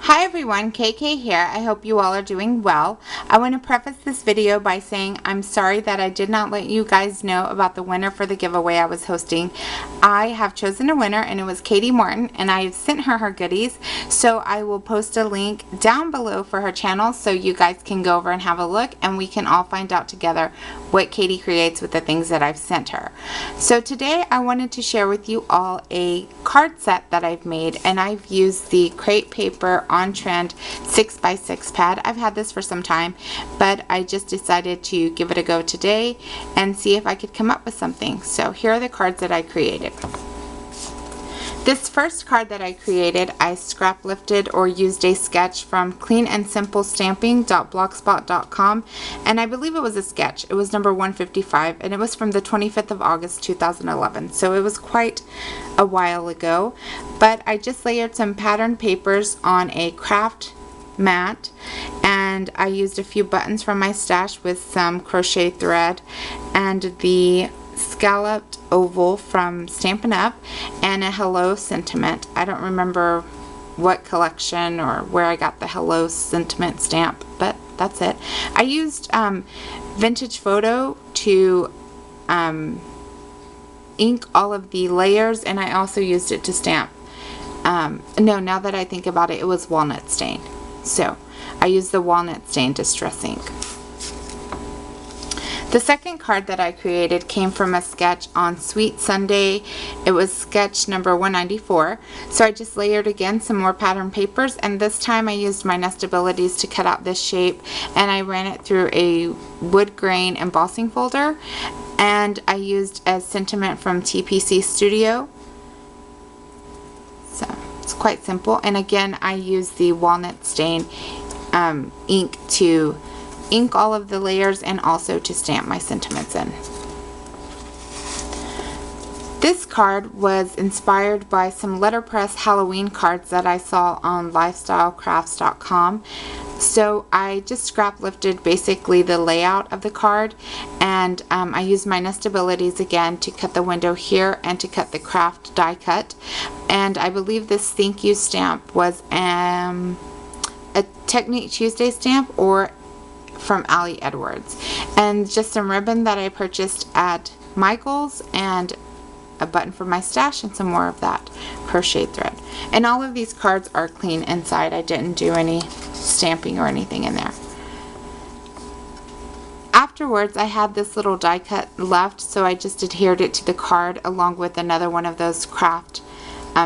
Hi everyone, KK here. I hope you all are doing well. I want to preface this video by saying I'm sorry that I did not let you guys know about the winner for the giveaway I was hosting. I have chosen a winner and it was Katie Morton, and I have sent her goodies, so I will post a link down below for her channel so you guys can go over and have a look and we can all find out together what Katie creates with the things that I've sent her. So today I wanted to share with you all a card set that I've made, and I've used the crepe paper On Trend 6x6 pad. I've had this for some time, but I just decided to give it a go today and see if I could come up with something. So here are the cards that I created. This first card that I created, I scrap lifted or used a sketch from cleanandsimplestamping.blogspot.com, and I believe it was a sketch. It was number 155 and it was from the 25th of August 2011, so it was quite a while ago. But I just layered some patterned papers on a craft mat, and I used a few buttons from my stash with some crochet thread and the scalloped oval from Stampin' Up! And a hello sentiment. I don't remember what collection or where I got the hello sentiment stamp, but that's it. I used Vintage Photo to ink all of the layers, and I also used it to stamp. No, now that I think about it, it was walnut stain. So I used the walnut stain distress ink. The second card that I created came from a sketch on Sweet Sunday. It was sketch number 194. So I just layered again some more pattern papers, and this time I used my Nestabilities to cut out this shape, and I ran it through a wood grain embossing folder, and I used a sentiment from TPC Studio. So it's quite simple, and again I used the walnut stain ink to ink all of the layers and also to stamp my sentiments in. This card was inspired by some letterpress Halloween cards that I saw on lifestylecrafts.com. So I just scrap lifted basically the layout of the card, and I used my Nestabilities again to cut the window here and to cut the craft die cut. And I believe this thank you stamp was a Technique Tuesday stamp or from Ali Edwards, and just some ribbon that I purchased at Michael's, and a button from my stash, and some more of that crochet thread. And all of these cards are clean inside. I didn't do any stamping or anything in there. Afterwards, I had this little die cut left, so I just adhered it to the card along with another one of those craft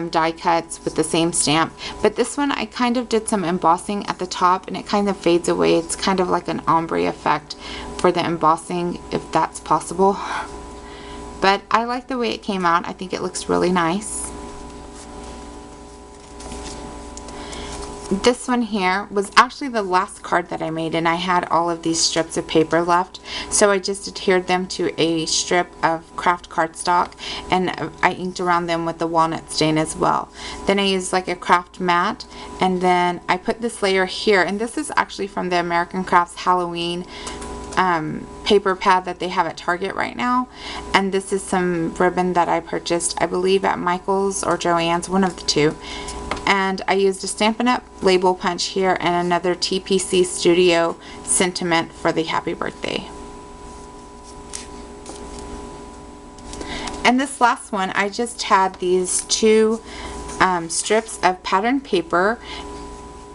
die cuts with the same stamp. But this one I kind of did some embossing at the top, and it kind of fades away. It's kind of like an ombre effect for the embossing, if that's possible. But I like the way it came out. I think it looks really nice. This one here was actually the last card that I made, and I had all of these strips of paper left, so I just adhered them to a strip of craft cardstock, and I inked around them with the walnut stain as well. Then I used like a craft mat, and then I put this layer here, and this is actually from the American Crafts Halloween paper pad that they have at Target right now, and this is some ribbon that I purchased, I believe at Michael's or Joann's, one of the two. And I used a Stampin' Up! Label punch here and another TPC Studio sentiment for the happy birthday. And this last one, I just had these two strips of patterned paper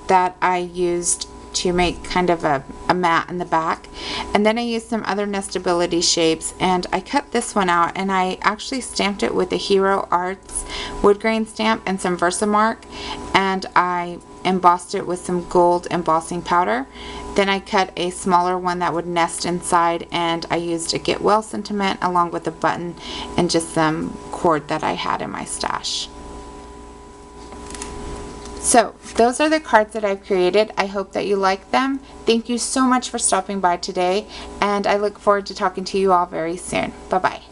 that I used to make kind of a mat in the back, and then I used some other Nestability shapes, and I cut this one out and I actually stamped it with a Hero Arts wood grain stamp and some Versamark, and I embossed it with some gold embossing powder. Then I cut a smaller one that would nest inside, and I used a Get Well sentiment along with a button and just some cord that I had in my stash. So those are the cards that I've created. I hope that you like them. Thank you so much for stopping by today, and I look forward to talking to you all very soon. Bye-bye.